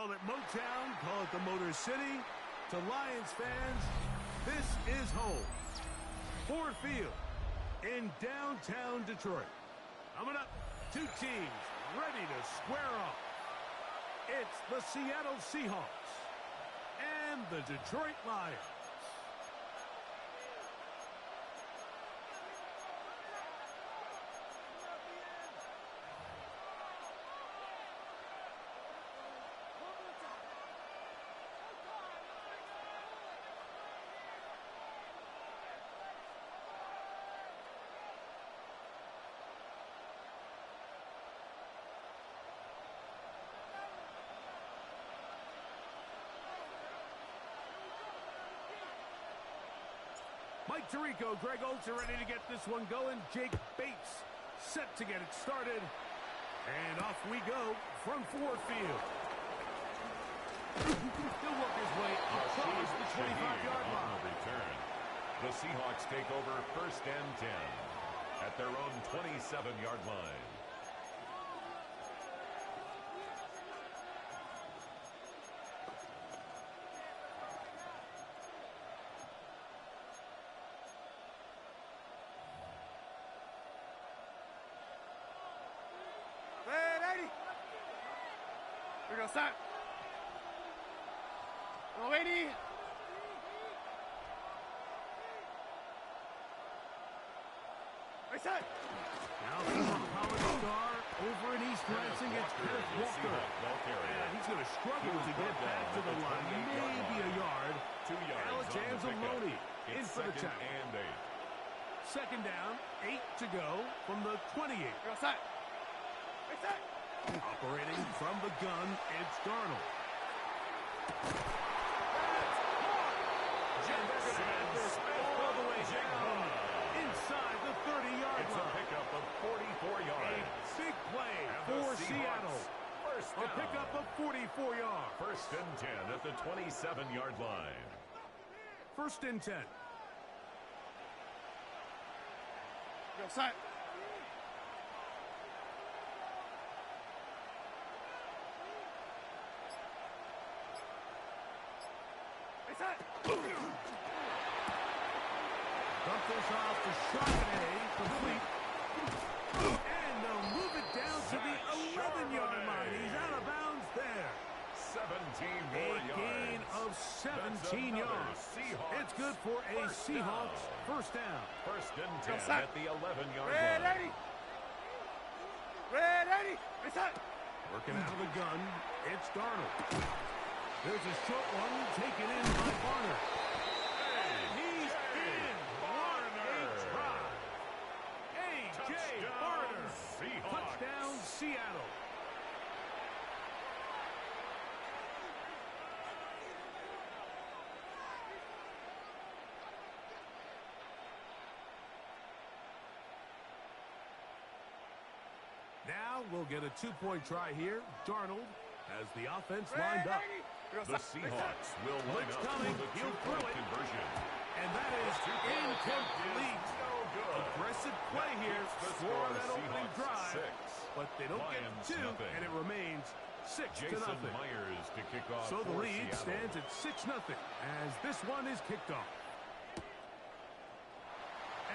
Call it Motown, call it the Motor City. To Lions fans, this is home. Ford Field in downtown Detroit. Coming up, two teams ready to square off. It's the Seattle Seahawks and the Detroit Lions. Mike Tirico, Greg Olsen ready to get this one going. Jake Bates set to get it started. And off we go from Ford Field. He'll work his way across the 25-yard line. Return. The Seahawks take over 1st and 10 at their own 27-yard line. We're going to start. Go 80. Right side. Now from college star over in East Lansing, it's Kenneth Walker. And he's going to struggle to get back to the line. Maybe a yard. 2 yards. Alex Anzalone in for the tackle. And 8. Second down, 8 to go from the 28. Go side. Right side. Operating from the gun, it's Darnold. All the way down inside the 30-yard line. It's a pickup of 44 yards. A big play for Seattle. A pickup of 44 yards. 1st and 10 at the 27-yard line. 1st and 10. Go side. Dump this off to Charbonnet, complete. And they'll move it down to the 11-yard line. He's out of bounds there. 17 more yards. A gain of 17 yards. It's good for a Seahawks first down. 1st and 10 at the 11-yard line. Red 80. Red 80. Working out of the gun, it's Darnold. There's a short one taken in by Varner. He's in. What a try. A.J. Varner. Touchdown, Seattle. Now we'll get a two-point try here. Darnold has the offense lined up. The Seahawks will line up coming. with a He'll throw two-point it. conversion. And that is incomplete. No good. Aggressive play here. Score on that opening drive. 6. But they don't Lions get 2, nothing. and it remains 6 to Jason nothing. Myers to kick off So the for lead Seattle. stands at 6-0 as this one is kicked off.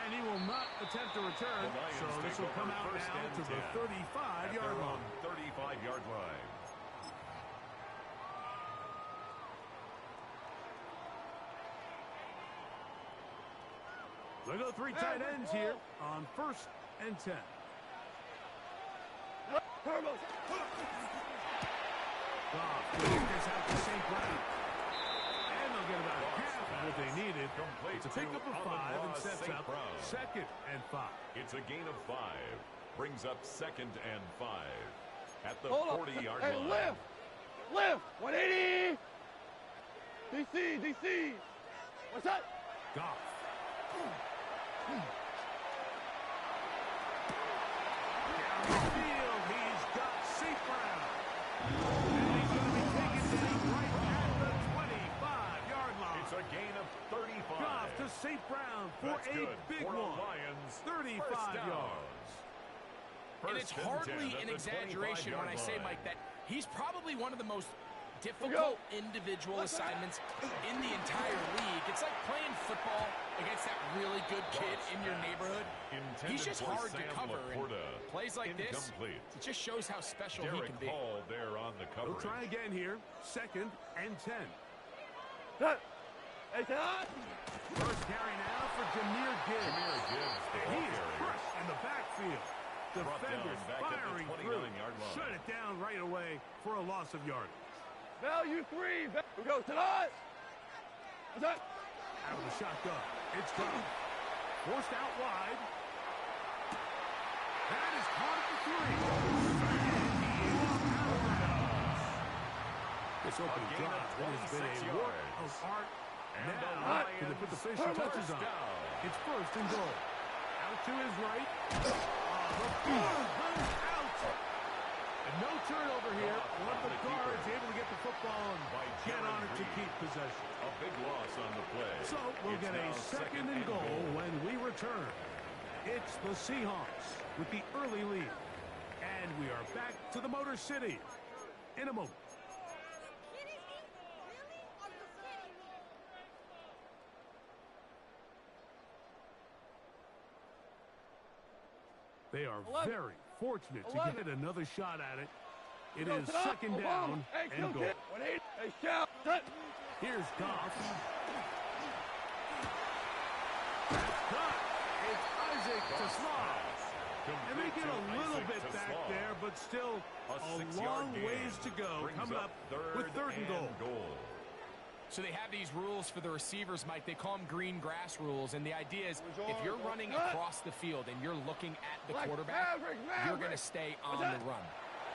And he will not attempt to return, so this will come out now to the 35-yard line. 35-yard line. They go 3 tight ends here on 1st and 10. Goff will this out to St. Brown. And they'll get about half of what they needed. It's a pickup of 5 and sets up 2nd and 5. It's a gain of 5. Brings up 2nd and 5 at the 40-yard line. Hey, lift! 180! DC! What's that? Goff. Down the field, he's got St. Brown. And he's going to be taken down right at the 25-yard line. It's a gain of 35. Goff to St. Brown for That's a good big for one. Lions. 35 yards. And it's hardly an exaggeration when I say, Mike, that he's probably one of the most difficult individual assignments in the entire league. It's like playing football against that really good kid in your neighborhood. He's just hard to cover. And plays like this, it just shows how special he can be. Hall there on the cover. We'll try again here. 2nd and 10. First carry now for Gnnn. And he is crushed in the backfield. Defenders firing through. Shut it down right away for a loss of yardage. Value 3. We go tonight. Out of the shotgun. It's gone. Forced out wide. That is caught at the 3. This opening drive has been a work of art. Now, can they put the finishing touches on? It's 1st and goal. Out to his right. The ball comes out. And no turnover here. One of the guards able to get the football and get on it to keep possession. A big loss on the play. So we'll get a 2nd and goal when we return. It's the Seahawks with the early lead. And we are back to the Motor City in a moment. They are very fortunate to get another shot at it. It is 2nd down and goal. Here's Goff. That's cut. It's Isaac to Sloss. And they get a little bit back there, but still a long ways to go. Coming up with 3rd and goal. So they have these rules for the receivers, Mike. They call them green grass rules. And the idea is if you're running across the field and you're looking at the quarterback, you're going to stay on the run.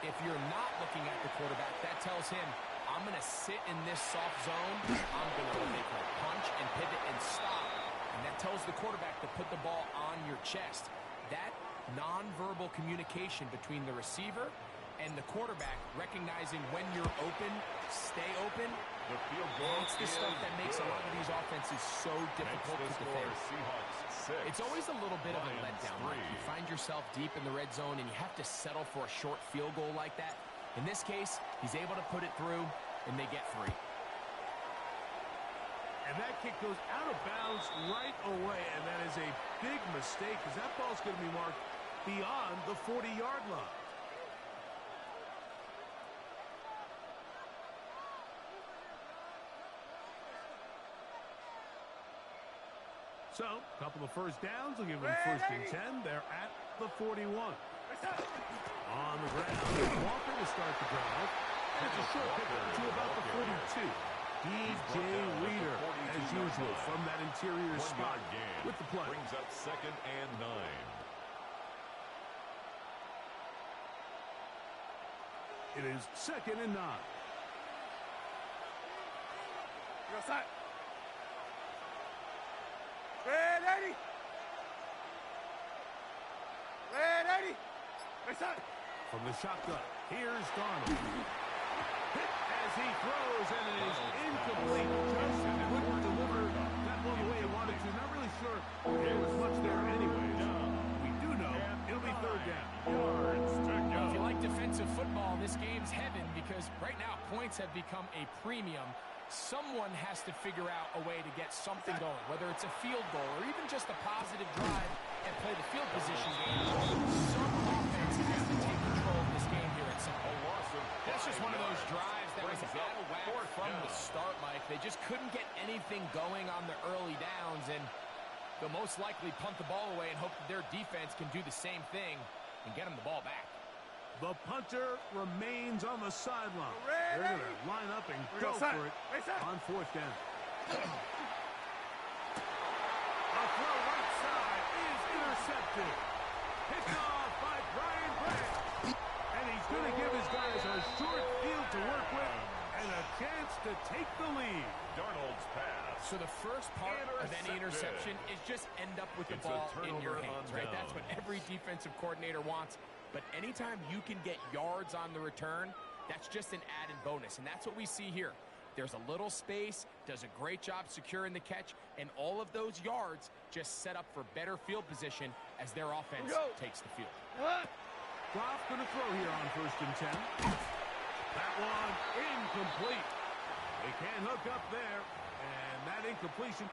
If you're not looking at the quarterback, that tells him, I'm going to sit in this soft zone. I'm going to make a punch and pivot and stop. And that tells the quarterback to put the ball on your chest. That nonverbal communication between the receiver and the quarterback, recognizing when you're open, stay open. The field goal. It's the stuff that makes a lot of these offenses so difficult to defend. It's always a little bit of a letdown. Like you find yourself deep in the red zone and you have to settle for a short field goal like that. In this case, he's able to put it through, and they get 3. And that kick goes out of bounds right away, and that is a big mistake because that ball's going to be marked beyond the 40-yard line. So, a couple of first downs will give them 1st and 10. They're at the 41. On the ground, Walker to start the drive. It's a short pickup to about the 42. DJ Reader, as usual, from that interior spot with the play. Brings up 2nd and 9. It is 2nd and 9. Go side. Red 80. Red 80. Right side. From the shotgun, here's Darnold. Hit as he throws, and it is incomplete. Just couldn't deliver that one the way he wanted to. Not really sure there was much there anyway. We do know it'll be 3rd down. If you like defensive football, this game's heaven because right now points have become a premium. Someone has to figure out a way to get something going, whether it's a field goal or even just a positive drive and play the field position game. Some offense has to take control of this game here at some point. That's just one of those drives that was out of whack from the start, Mike. They just couldn't get anything going on the early downs, and they'll most likely punt the ball away and hope that their defense can do the same thing and get them the ball back. The punter remains on the sideline. They're going to line up and go for it on 4th down. A throw right side is intercepted. Picked off by Brian Branch. And he's going to give his guys a short field to work with and a chance to take the lead. Darnold's pass. So the first part of any interception is just end up with the ball in your hands, right? That's what every defensive coordinator wants. But anytime you can get yards on the return, that's just an added bonus. And that's what we see here. There's a little space, does a great job securing the catch, and all of those yards just set up for better field position as their offense takes the field. Goff going to throw here on 1st and 10. That one incomplete. They can't hook up there, and that incompletion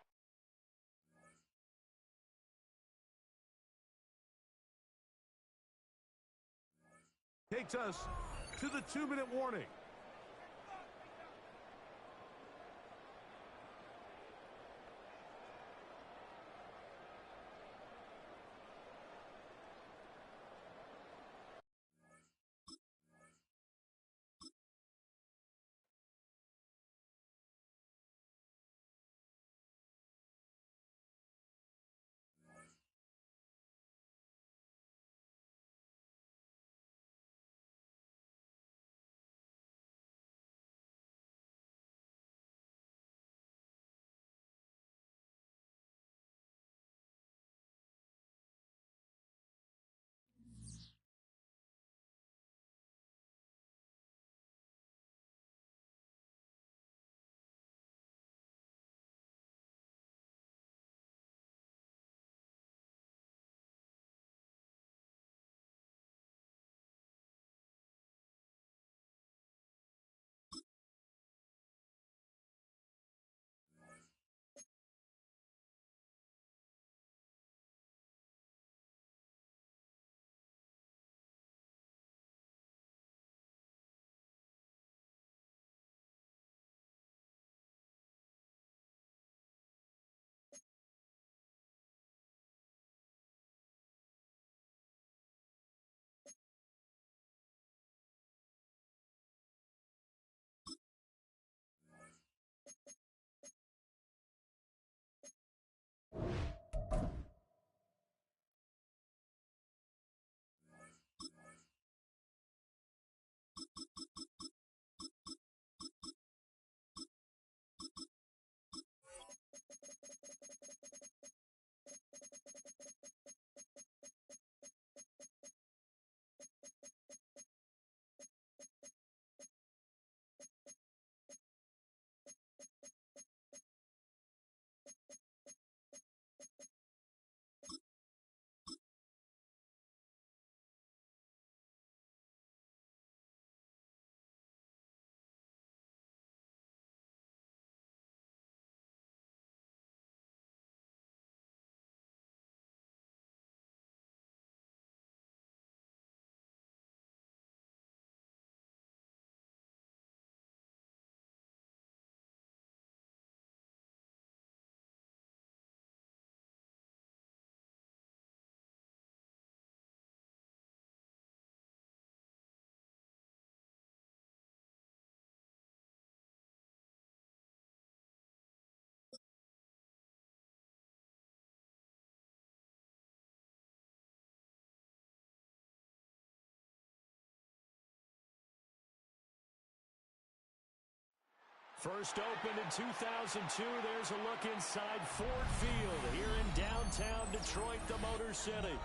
takes us to the 2-minute warning. First opened in 2002, there's a look inside Ford Field here in downtown Detroit, the Motor City.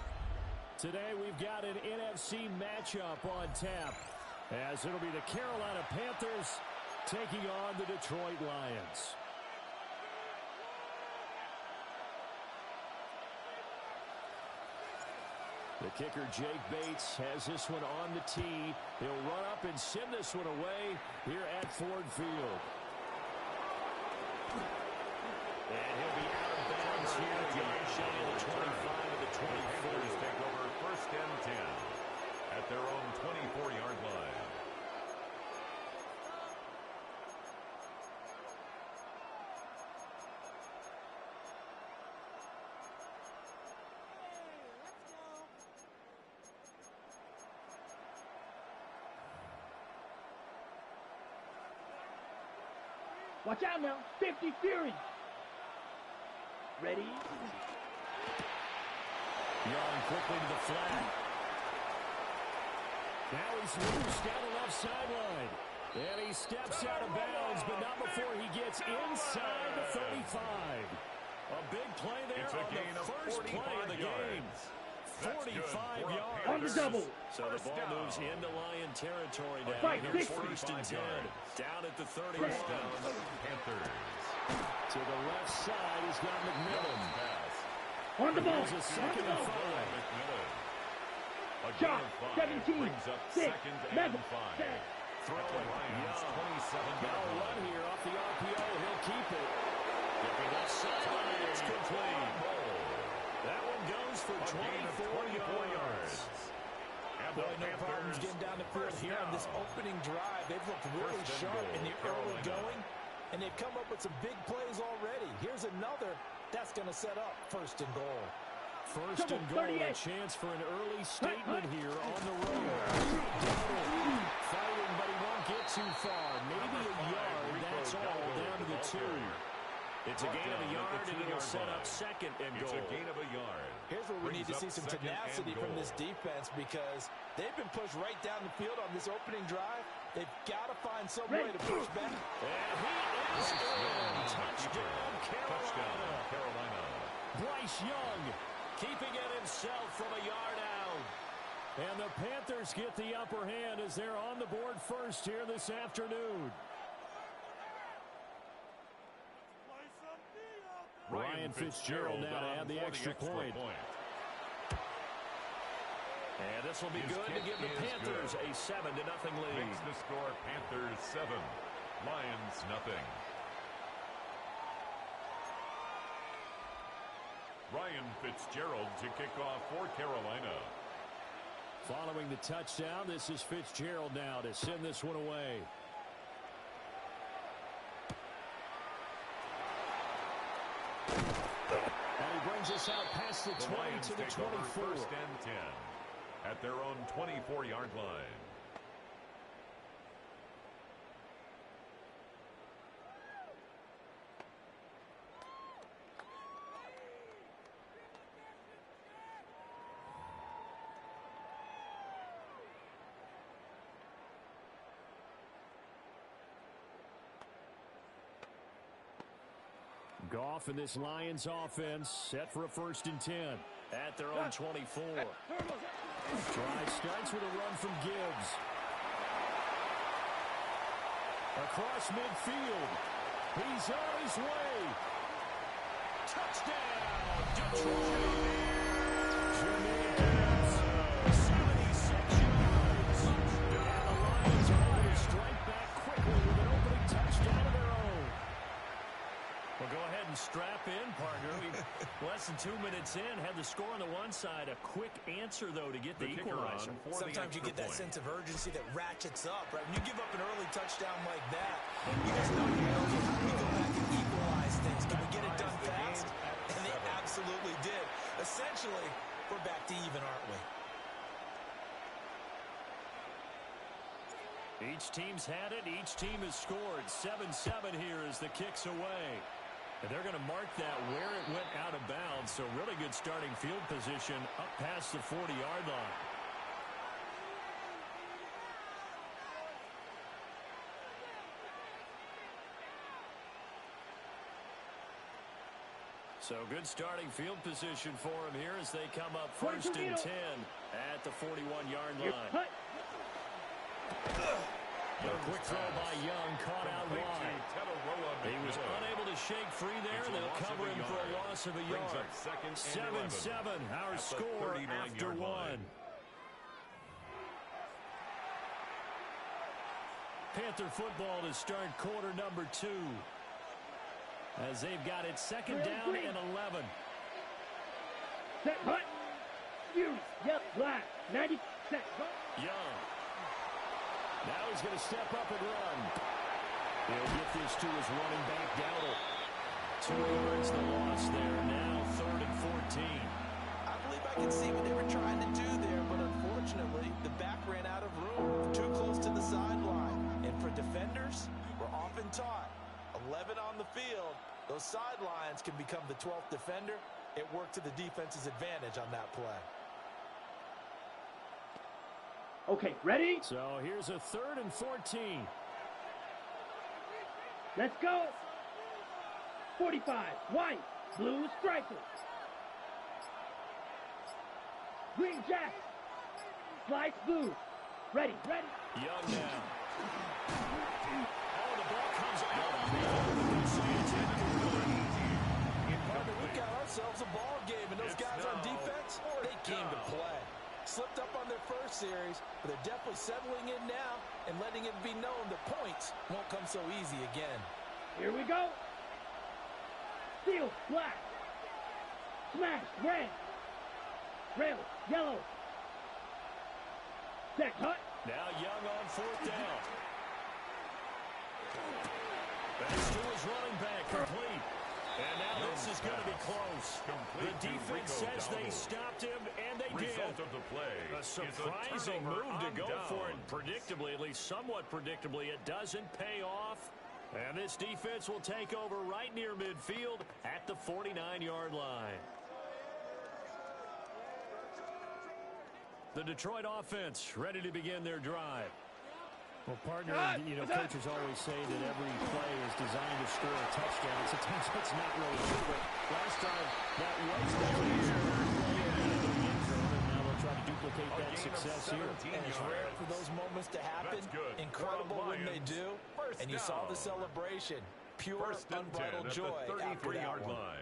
Today we've got an NFC matchup on tap, as it'll be the Carolina Panthers taking on the Detroit Lions. The kicker, Jake Bates, has this one on the tee. He'll run up and send this one away here at Ford Field. And he'll be out of bounds here at the 25 of the 24. Take over first and 10 at their own 24-yard line. Watch out now. 50 Fury. Ready? Young quickly to the flat. Now he's loose down the left sideline. And he steps out of bounds, but not before he gets inside the 35. A big play there It's a on gain the of first play of the game. 45 yards. On the double. So the ball moves into Lion territory now. Fight, First and 10. Down at the 31. Panthers. To the left side, he's got McMillan. On the ball. There's a second and 5. A Shot. gain of 5 17. brings up 6. second and 11. 5. throwing. Lions' Young. 27-yard Now line. run here off the RPO. He'll keep it. Giving that sideline. It's complete. That one goes for 24 yards. And Boy, the no problems Panthers getting down the field first here on this down. opening drive. They've looked really First and sharp goal, in the early Carolina. going, and they've come up with some big plays already. Here's another that's going to set up first and goal. First and goal, a chance for an early statement here on the road. Fighting, but he won't get too far. Maybe a yard, that's all, down to the 2. It's a gain of a yard, and it'll set up second and goal. It's a gain of a yard. Here's where we Brings need to up see some second and tenacity from goal. this defense because they've been pushed right down the field on this opening drive. They've got to find some way to push back. And he is in. Touchdown, Carolina. Bryce Young keeping it himself from a yard out. And the Panthers get the upper hand as they're on the board first here this afternoon. Ryan Fitzgerald now to add the extra point. And this will be His good to kick give the is Panthers good. a 7-0 lead. Makes the score Panthers 7, Lions nothing. Ryan Fitzgerald to kick off for Carolina. Following the touchdown, this is Fitzgerald now to send this one away. And he brings us out past the 20 Lions to the take over 24. first and 10 at their own 24-yard line. Goff in this Lions offense set for a first and 10 at their own 24. Drive starts with a run from Gibbs. Across midfield. He's on his way. Touchdown, Detroit. Jameer Gibbs, 76 yards. And the Lions are able to strike back quickly with an opening touchdown of their own. Well, go ahead and strap in, partner. Less than 2 minutes in, had the score on the one side. A quick answer, though, to get the equalizer. Sometimes you get that sense of urgency that ratchets up, right? When you give up an early touchdown like that, you just know you know how do we go back and equalize things? Can we get it done fast? And they absolutely did. Essentially, we're back to even, aren't we? Each team's had it. Each team has scored. 7-7 here as the kick's away. And they're going to mark that where it went out of bounds. So really good starting field position up past the 40-yard line. So good starting field position for them here as they come up first and 10 at the 41-yard line. A quick throw by Young, caught out wide. He was unable to shake free there, and they'll cover him for a loss of a yard. 7-7, our score after one. Panther football to start quarter number 2. As they've got it second down and 11. Set, hut. Fury. Yep, black. 90. Set, hut. Young. Now he's going to step up and run. He'll get this to his running back, Dowdle. 2 yards the loss there. Now 3rd and 14. I believe I can see what they were trying to do there, but unfortunately, the back ran out of room. Too close to the sideline. And for defenders, we're often taught, 11 on the field, those sidelines can become the 12th defender. It worked to the defense's advantage on that play. Okay, ready? So here's a 3rd and 14. Let's go. 45. White. Blue striker. Green jack. Slice blue. Ready, ready. Young now. Oh, the ball comes out. We've got ourselves a ball game, and those guys on defense, they came to play. Slipped up on their first series, but they're definitely settling in now and letting it be known the points won't come so easy again. Here we go. Steal, black. Smash, red. Rail, yellow. Set, cut. Now Young on fourth down. Pass to his running back, complete. And now this is going to be close. The defense says they stopped him, and they did. Result of the play. A surprising move to go for it. Predictably, at least somewhat predictably, it doesn't pay off. And this defense will take over right near midfield at the 49-yard line. The Detroit offense ready to begin their drive. Well, partner, coaches always say that every play is designed to score a touchdown. Sometimes that's not really true, but last time that was the case. And now they'll try to duplicate that success here. And it's rare for those moments to happen. Incredible when they do. And you saw the celebration. Pure, unbridled joy after that one.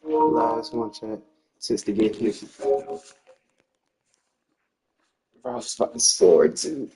Last one chat since the game finished. I was fucking sore too.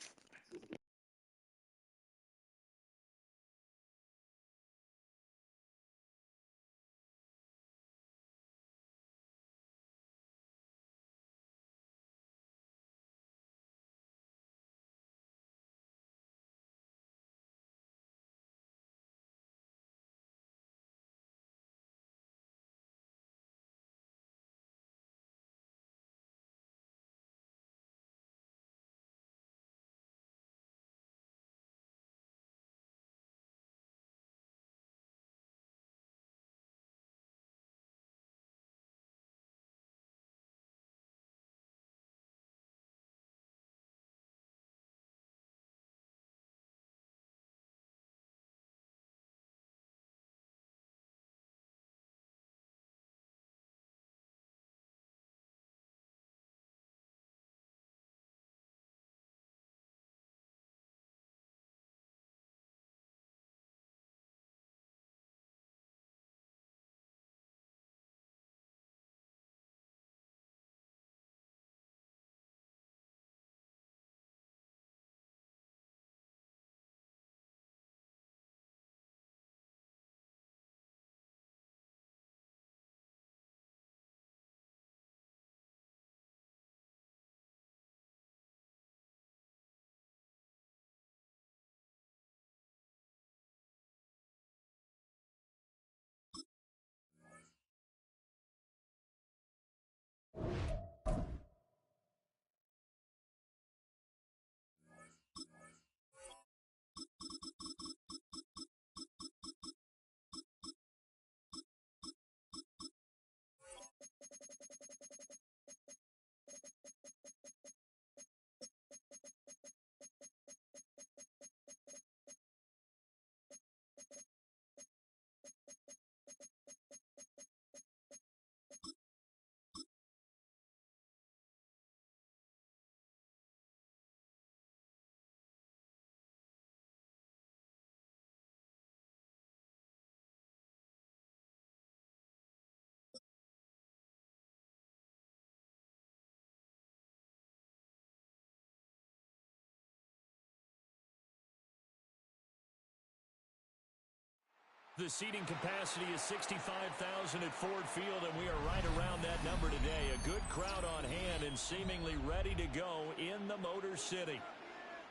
The seating capacity is 65,000 at Ford Field, and we are right around that number today. A good crowd on hand and seemingly ready to go in the Motor City.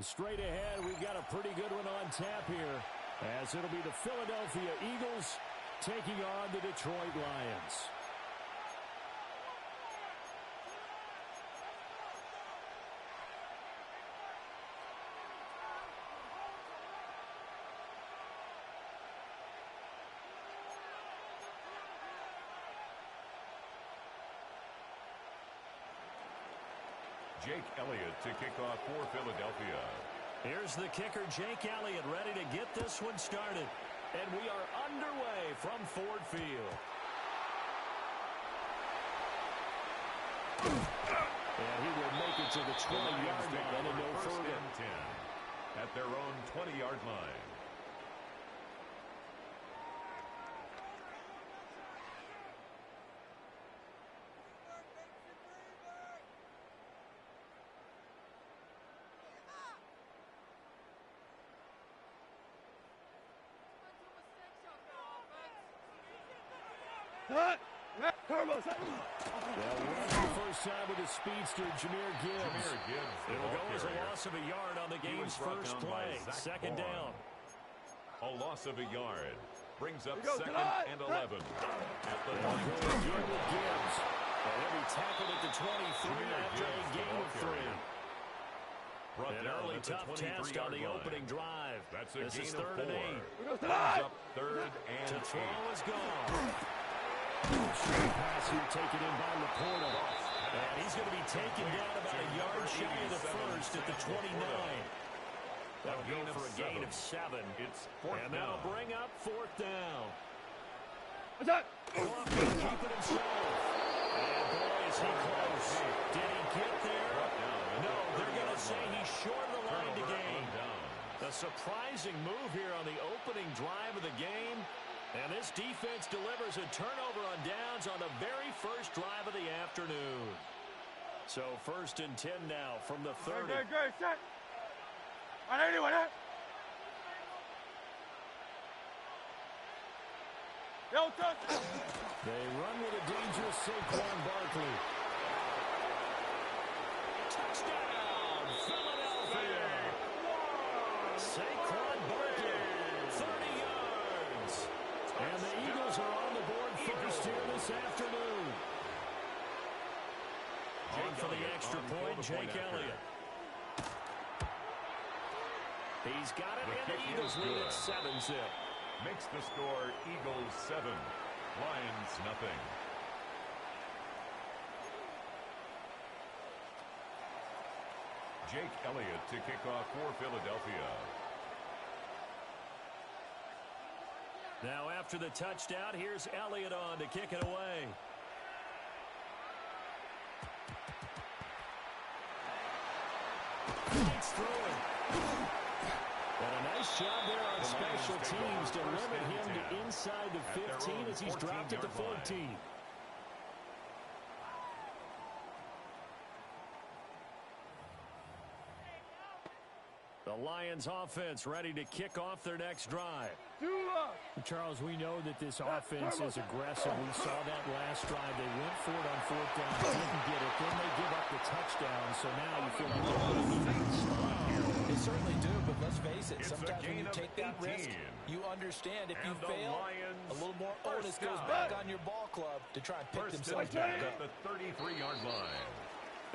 Straight ahead, we've got a pretty good one on tap here, as it'll be the Philadelphia Eagles taking on the Detroit Lions. Jake Elliott to kick off for Philadelphia. Here's the kicker, Jake Elliott, ready to get this one started. And we are underway from Ford Field. And he will make it to the 20-yard line and no further. 10 at their own 20-yard line. Well, the first time with the speedster, Jahmyr Gibbs. It'll go as a loss of a yard on the game's first play. Second down. A loss of a yard. Brings up second and 11. At the Gibbs. And he'll be tackled at the 23 after a gain of 3. An early tough test on the opening drive. This is 3rd and 8. Brings up 3rd and 8. To throw is gone. Straight pass here taken in by Laporta. And he's going to be taken down about a yard shy of the first at the 29. That'll go for a gain of 7. And that'll bring up 4th down. What's that? Keep it himself. And boy, is he close. Did he get there? No, they're going to say he's short of the line to gain. A surprising move here on the opening drive of the game. And this defense delivers a turnover on downs on the very first drive of the afternoon. So 1st and 10 now from the 30. Good, set. On anyone, huh? They run with a dangerous Saquon Barkley. Touchdown, Philadelphia! Saquon Barkley, 30 yards. And the Eagles are on the board first here this afternoon. On for the extra point, Jake Elliott. He's got it, and the Eagles lead at 7-zip. Makes the score Eagles 7, Lions nothing. Jake Elliott to kick off for Philadelphia. Now after the touchdown, here's Elliott on to kick it away. Fights through it. And a nice job there on special teams to limit him to inside the 15 as he's dropped at the 14. The Lions offense ready to kick off their next drive. Charles, we know that this offense is aggressive. We saw that last drive. They went for it on 4th down, didn't get it. Then they give up the touchdown. So now you feel like they're really needing to stop here. They certainly do, but let's face it. Sometimes when you take that risk, you understand if you fail, a little more onus goes back on your ball club to try and pick themselves back up. At the 33-yard line.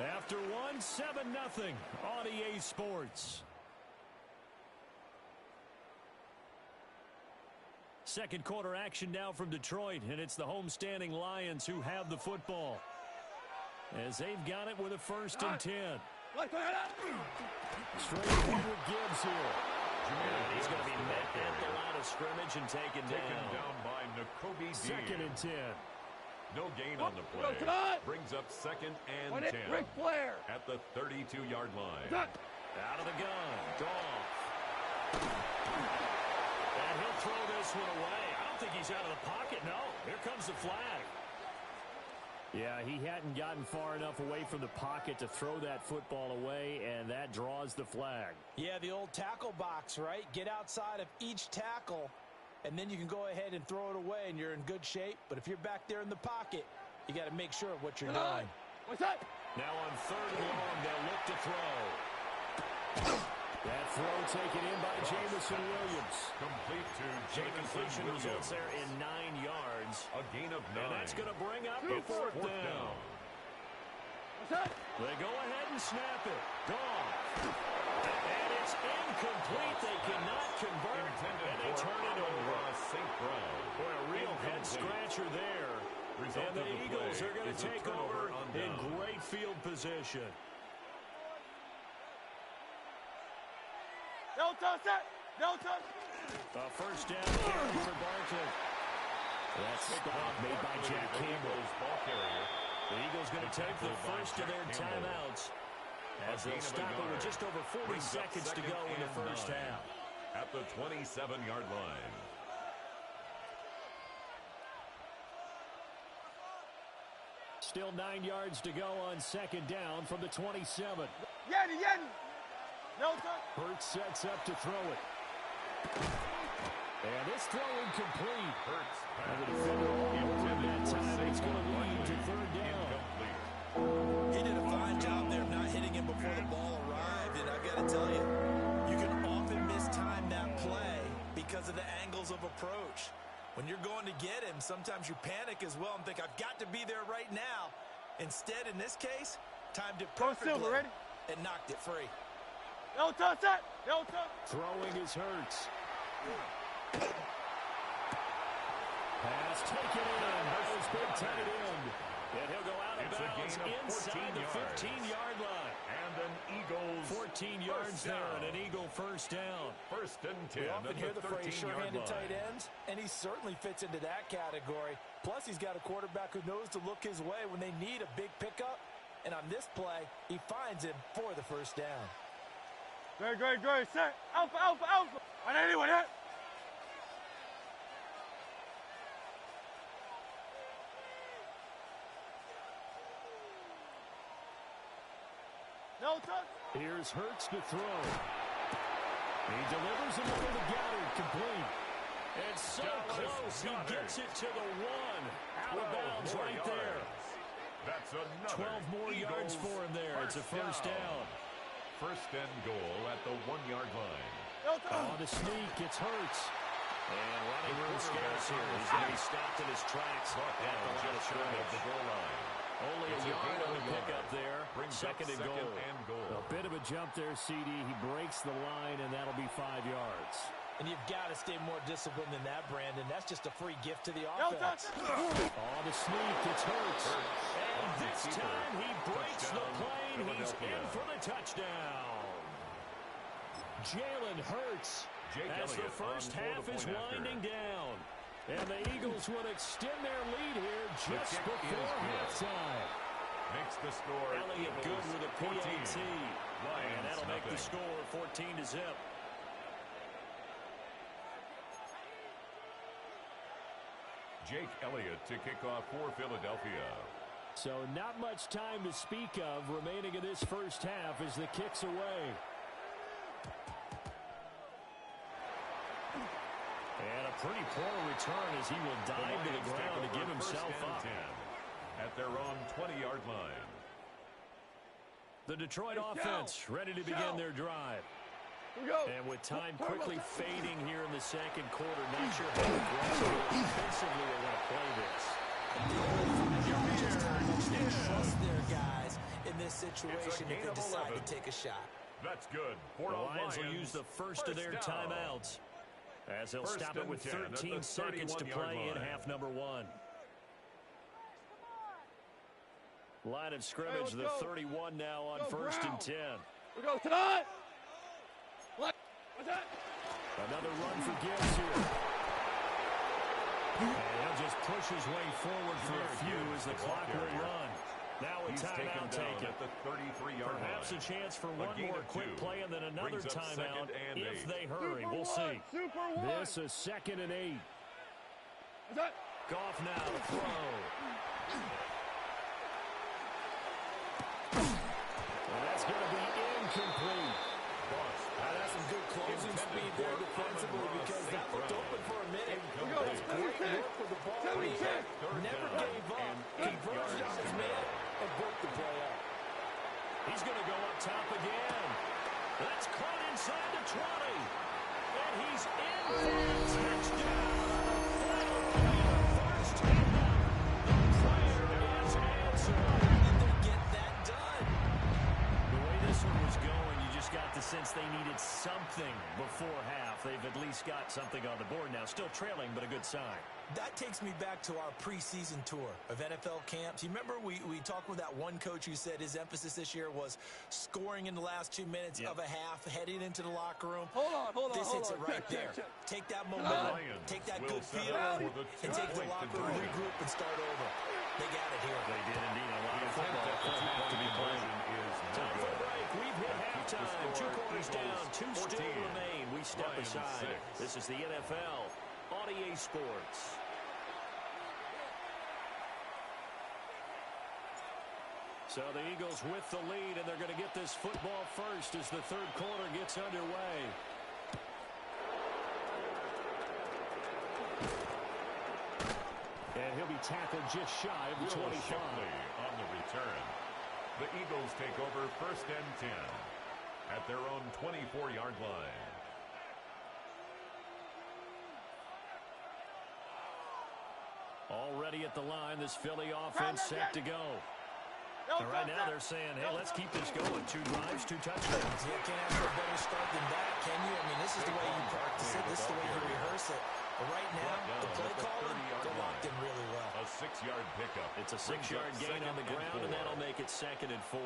After 7-0 on EA Sports. Second quarter action now from Detroit, and it's the homestanding Lions who have the football. As they've got it with a 1st and 10. Straight ahead with Gibbs here. And he's going to be met at the line of scrimmage and taken down by Nakobe Dean. 2nd and 10. No gain on the play. Brings up 2nd and 10. Ric Flair. At the 32-yard line. Out of the gun. Goff. And he'll throw this one away. I don't think he's out of the pocket. No. Here comes the flag. Yeah, he hadn't gotten far enough away from the pocket to throw that football away, and that draws the flag. Yeah, the old tackle box, right? Get outside of each tackle and then you can go ahead and throw it away, and you're in good shape. But if you're back there in the pocket, you got to make sure of what you're doing. What's that? Now on 3rd and long, they'll look to throw. That throw taken in by Jamison Williams. Complete to Completion results there in 9 yards. A gain of 9. And that's going to bring up the 4th down. What's that? They go ahead and snap it. Gone. And it's incomplete. They cannot convert. And they turn it over. St. Brown. Boy, a real head-scratcher there. And the Eagles are going to take over in great field position. No touch that. No touch. A first down carry for Barkley. That stop made by Jack Campbell. The Eagles going to take the first of their timeouts as they'll stop it with just over 40 seconds to go in the first half. At the 27-yard line. Still 9 yards to go on 2nd down from the 27. Yeti. No touch. Hurts sets up to throw it. And this throw incomplete. Hurts. And the defender over that time. It's going to lead to 3rd down. He did a fine job there of not hitting him before the ball arrived. And I've got to tell you, you can often mistime that play because of the angles of approach. When you're going to get him, sometimes you panic as well and think, I've got to be there right now. Instead, in this case, timed it perfectly and knocked it free. No touch that. No touch. Throwing is Hurts. Pass taken in. Hurts big tight end. And he'll go out of bounds inside the 15-yard line. And an Eagles 14 yards there and an Eagle first down. 1st and 10. We often hear the phrase 13-yard sure-handed line. tight ends, and he certainly fits into that category. Plus, he's got a quarterback who knows to look his way when they need a big pickup. And on this play, he finds him for the first down. Great. Set. Alpha. On anyone hit. No touch. Here's Hurts to throw. He delivers it over to Goddard, complete. It's so close, he gets it to the 1. Out of bounds right there. That's another 12 more yards for him there. It's a first down. 1st and goal at the 1-yard line. On the sneak, it's Hurts. And running room scarce here. He's going to be stopped in his tracks at the line of scrimmage. The goal line. Only a yard on the pickup there. Second and goal. A bit of a jump there, CD. He breaks the line, and that'll be 5 yards. And you've got to stay more disciplined than that, Brandon. That's just a free gift to the offense. On the sneak, it's Hurts. And this time he breaks the plane. He's in for the touchdown. Jalen Hurts. As the first half is winding down. And the Eagles will extend their lead here just before halftime. Makes the score. Elliott good with a PAT. And that'll make the score 14-0. Jake Elliott to kick off for Philadelphia. So not much time to speak of remaining in this first half as the kick's away. And a pretty poor return as he will dive to the ground to give himself up. At their own 20-yard line. The Detroit offense ready to begin their drive. And with time quickly fading here in the second quarter, not sure how aggressively defensively they want to play this. Just how much they trust their guys in this situation if they decide to take a shot. That's good. The Lions will use the first of their timeouts as they'll stop it with 13 seconds to play in half number 1. Line of scrimmage, the 31 now on 1st and 10. We go tonight. Another run for Gibbs here. And he'll just push his way forward for a few as the clock will run. Now a timeout taken. At the 33-yard Perhaps a chance for one more quick play and then another timeout if they hurry. We'll see. This is 2nd and 8. Goff now to throw. And that's going to be incomplete. That's some good closing speed there defensively because that looked open for a minute. Conversion on his man and broke the play up. He's going to go up top again. That's caught inside the 20. And he's in for a touchdown. Final play of the first half. The prayer is answered. How did they get that done? The way this one was going, you just got the sense they needed something before half. They've at least got something on the board now. Still trailing, but a good sign. That takes me back to our preseason tour of NFL camps. You remember we talked with that one coach who said his emphasis this year was scoring in the last 2 minutes of a half, heading into the locker room. Hold on. This hits it right there. Take that momentum, take that good feeling, and take the locker room, regroup, and start over. They got it here. They did indeed. A lot of football to be played. Time for a break. We've hit halftime. 2 quarters down. 2 still remain. We step aside. This is the NFL on EA Sports. So the Eagles with the lead, and they're going to get this football first as the third quarter gets underway. And he'll be tackled just shy of the 25. On the return. The Eagles take over first and 10 at their own 24-yard line. Already at the line, this Philly offense set to go. And right now they're saying, hey, let's keep this going. 2 drives, 2 touchdowns. You can't ask for a better start than that, can you? I mean, this is the way you practice it. This is the way you rehearse it. But right now, the play calling, they're locked in really well. A 6-yard pickup. It's a 6-yard gain on the ground, and that'll make it 2nd and 4.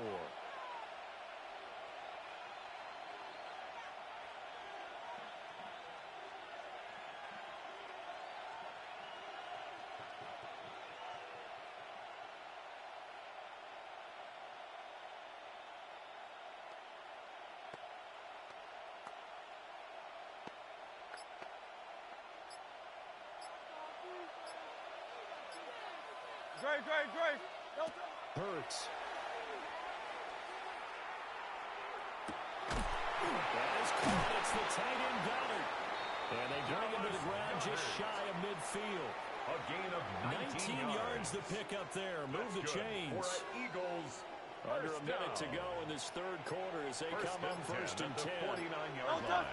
Great. Hurts. That is caught. It's the tight end Gnnn. And they bring him to the ground just shy of midfield. A gain of 19 yards the pickup there. Move the chains. Eagles. Under a minute to go in this third quarter as they come up first and 10. 49-yard line.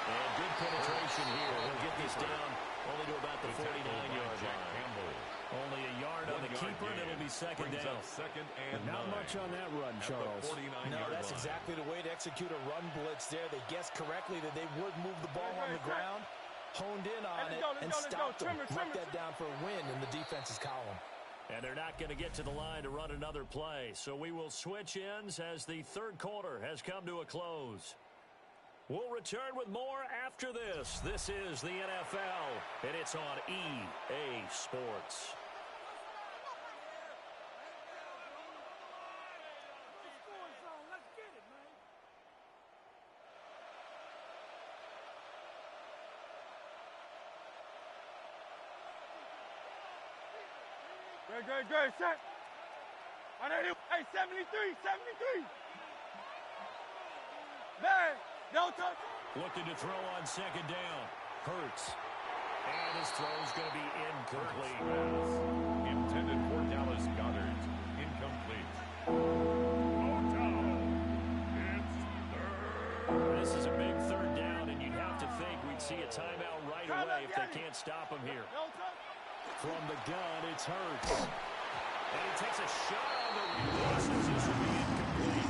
And good penetration here. He'll get this down only to about the 49-yard line. Only a yard on the keeper, and it'll be 2nd down. Not much on that run, Charles. No, that's exactly the way to execute a run blitz there. They guessed correctly that they would move the ball on the ground, honed in on it, and stopped them. Mark that down for a win in the defense's column. And they're not going to get to the line to run another play. So we will switch ends as the third quarter has come to a close. We'll return with more after this. This is the NFL, and it's on EA Sports. Great, set. Hey, 73. Man, no touch. Looking to throw on 2nd down. Hurts. And his throw's going to be incomplete. Intended for Dallas Goedert. Incomplete. This is a big 3rd down, and you'd have to think we'd see a timeout right away if they can't stop him here. From the gun, it's Hurts. And he takes a shot on the release. This will be incomplete.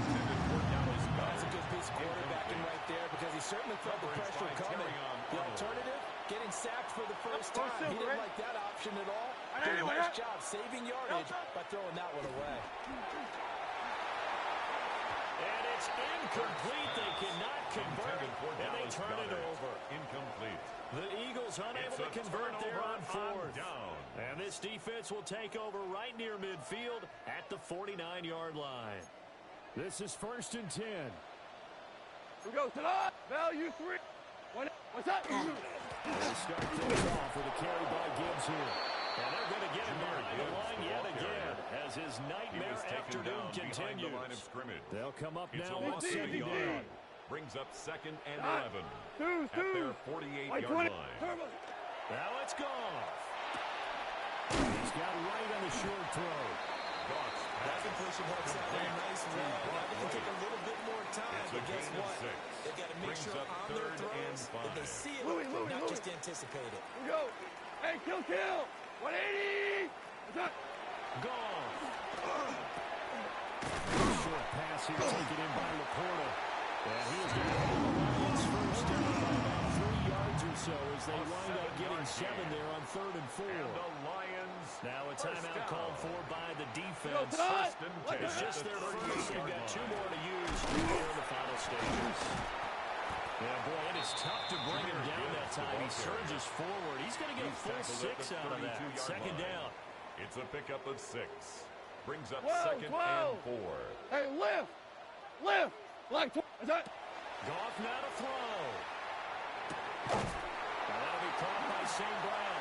That's a good piece of quarterbacking right there because he certainly felt the pressure coming. The alternative, getting sacked for the first time. He didn't like that option at all. Did a nice job saving yardage by throwing that one away. And it's incomplete. They cannot convert, and they turn it over. Incomplete. The Eagles unable to convert there on 4th. And this defense will take over right near midfield at the 49-yard line. This is 1st and 10. We go to the value 3. What's up? They start things off with a carry by Gibbs here. And they're going to get him near the line yet again as his nightmare afternoon continues. They'll come up It's now a on 2nd down. Brings up 2nd and 11 at their 48-yard line. Now it's gone. He's got right on the short throw. That completion had sounded a nice run. That can take a little bit more time, but guess what? They've got to make sure on their throws that they see it, not just anticipate it. Here we go. Hey, kill. 180. Gone. Short pass here taken in by Laporta. And he is going to have the Lions first down by about 3 yards or so as they wind up getting 7 there on 3rd and 4. And the Lions. Now a timeout called for by the defense. It's just their first. They've got 2 more to use here in the final stages. Yeah, boy, it is tough to bring him down that time. He surges forward. He's going to get a full 6 out of that. 2nd down. It's a pickup of 6. Brings up 12, 2nd 12. and 4. Hey, lift. Like, is that? Goff now to throw. Now that'll be caught by St. Brown.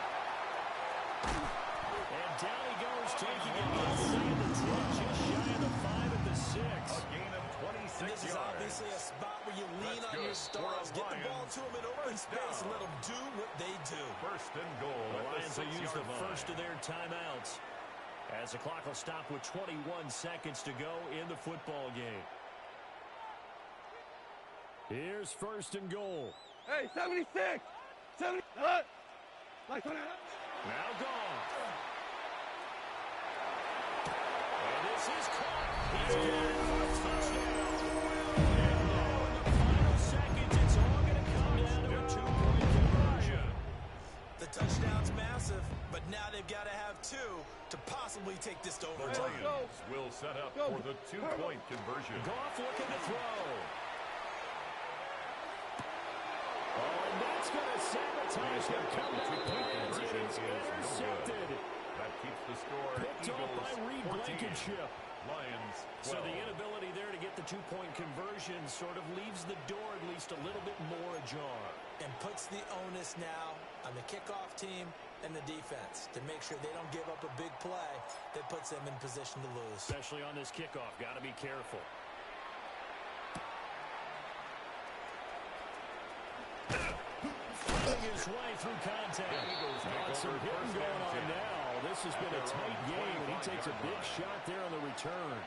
And down he goes, taking it inside the 10, just shy of the 5 at the 6. A gain of 26 And this is yards. obviously a spot where you lean on your stars. Get the ball to them in open space and let them do what they do. 1st and goal. The Lions will use the line. first of their timeouts as the clock will stop with 21 seconds to go in the football game. Here's 1st and goal. Hey, 76. 70. Like, now gone. And this is caught. He's got it for a touchdown. And now in the final seconds, it's all going to come down to a 2-point conversion. The touchdown's massive, but now they've got to have 2 to possibly take this to overtime. Lions will set up for the 2-point conversion. Goff looking to throw. Oh, and that's going to sabotage their comeback plans. It is intercepted. That keeps the score. Picked off by Reed 14. Blankenship. Lions 12. So the inability there to get the 2-point conversion sort of leaves the door at least a little bit more ajar. And puts the onus now on the kickoff team and the defense to make sure they don't give up a big play that puts them in position to lose. Especially on this kickoff. Got to be careful. Finding his way through contact. Some hitting going on now. This has been a tight game, and he takes a big shot there on the return.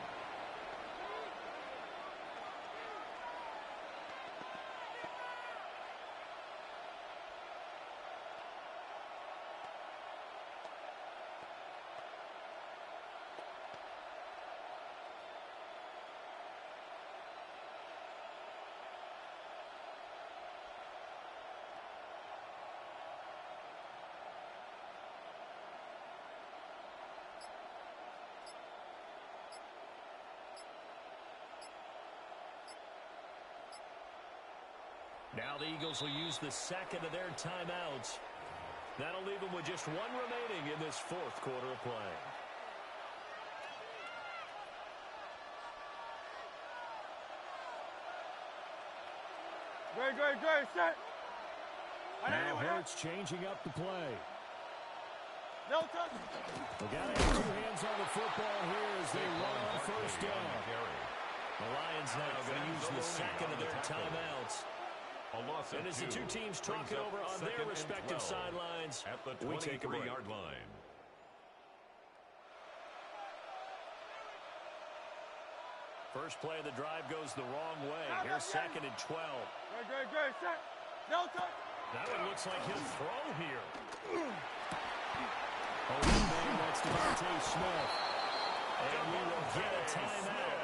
Now the Eagles will use the second of their timeouts. That'll leave them with just 1 remaining in this 4th quarter of play. Great, set. Now Hurts changing up the play. No touch. We got to have 2 hands on the football here as they run on 1st down. The Lions now going to use the second of their timeouts. And as the 2 teams talk it over on their respective sidelines, at the we take a break. 23-yard line. First play of the drive goes the wrong way. Here's 2nd and 12. Great, set. No touch. Now it looks like he'll throw here. Oh, man, that's Devontae Smith. And we will get a timeout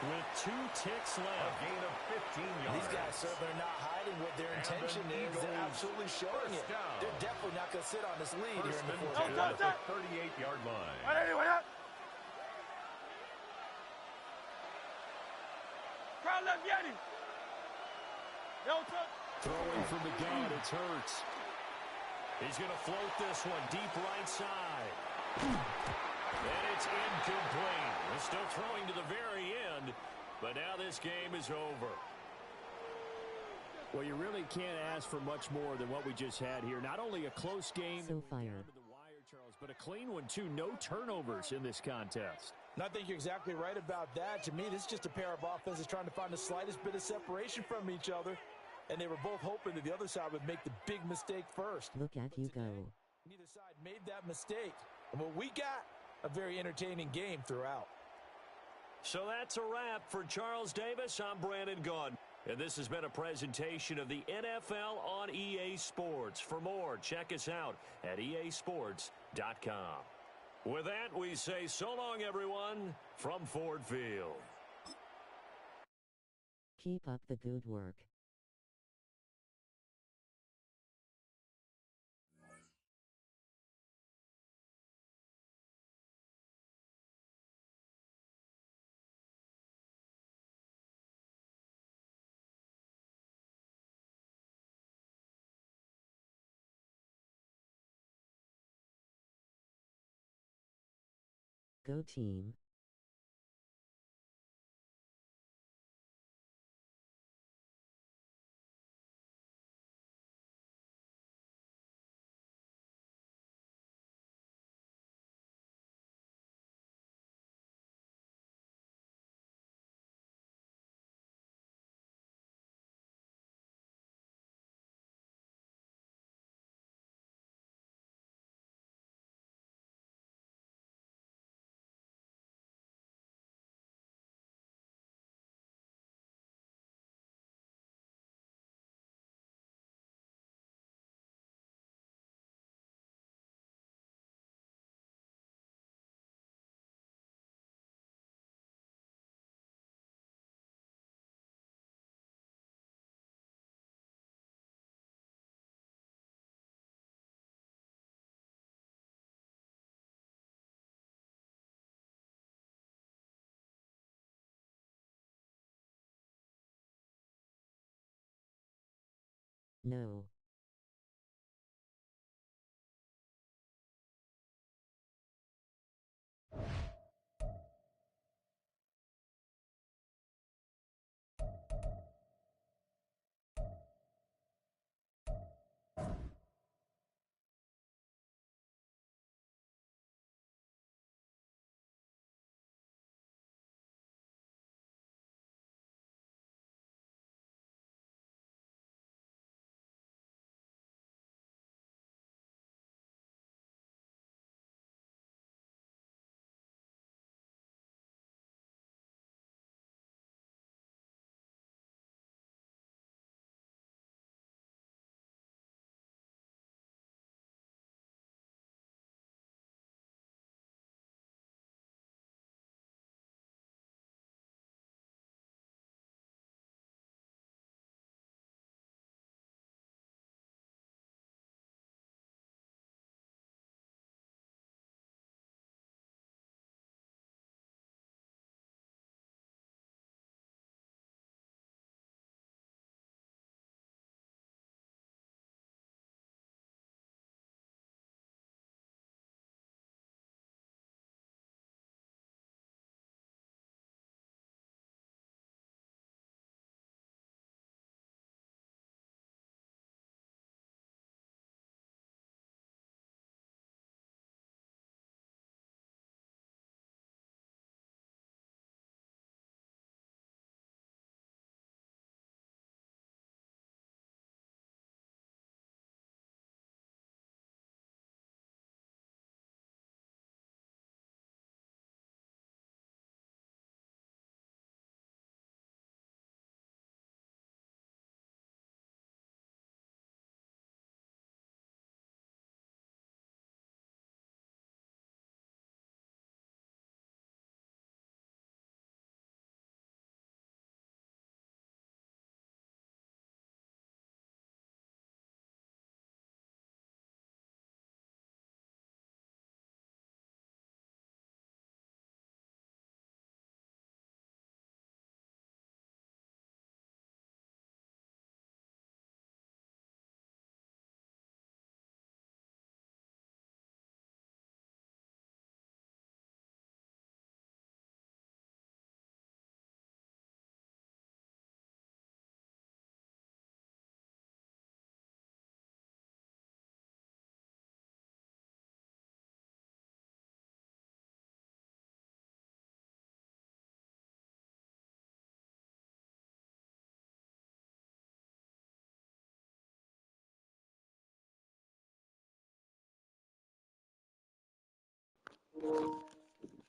with 2 ticks left. A gain of 15 yards. These guys certainly are not hiding what their intention is. They're absolutely showing it. They're definitely not going to sit on this lead here in the 4th quarter. At the 38-yard line. Crowd left Yeti. No touch. Throwing from the gun, it's Hurts. He's going to float this one deep right side. And it's incomplete. We're still throwing to the very end, but now this game is over. Well, you really can't ask for much more than what we just had here. Not only a close game, so fired, Charles, but a clean one, too. No turnovers in this contest. And I think you're exactly right about that. To me, this is just a pair of offenses trying to find the slightest bit of separation from each other. And they were both hoping that the other side would make the big mistake first. Look at you go. Neither side made that mistake. And what we got, a very entertaining game throughout. So that's a wrap for Charles Davis. I'm Brandon Gnnn. And this has been a presentation of the NFL on EA Sports. For more, check us out at easports.com. With that, we say so long, everyone, from Ford Field. Keep up the good work. Go team. No.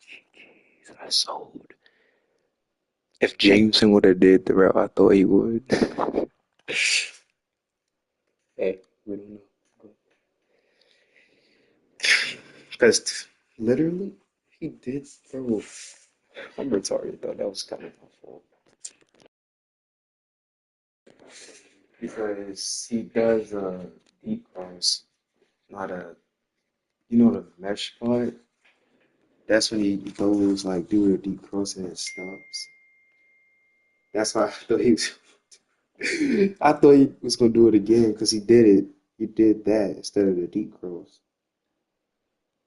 Jeez, I sold. If Jameson would have did the route I thought he would. Hey, we don't know. Because literally, he did throw. I'm retarded though. That was kind of my fault. Because he does deep cross, not a, the mesh part. That's when he goes like do a deep cross and it stops. That's why I thought he was. I thought he was gonna do it again because he did it. He did that instead of the deep cross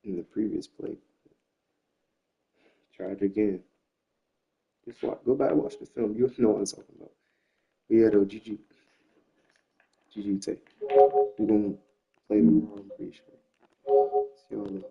in the previous play. Try it again. Just watch, go back and watch the film. You'll know what I'm talking about. But yeah, though, GG take. We're gonna play tomorrow. I'm pretty sure. See y'all later.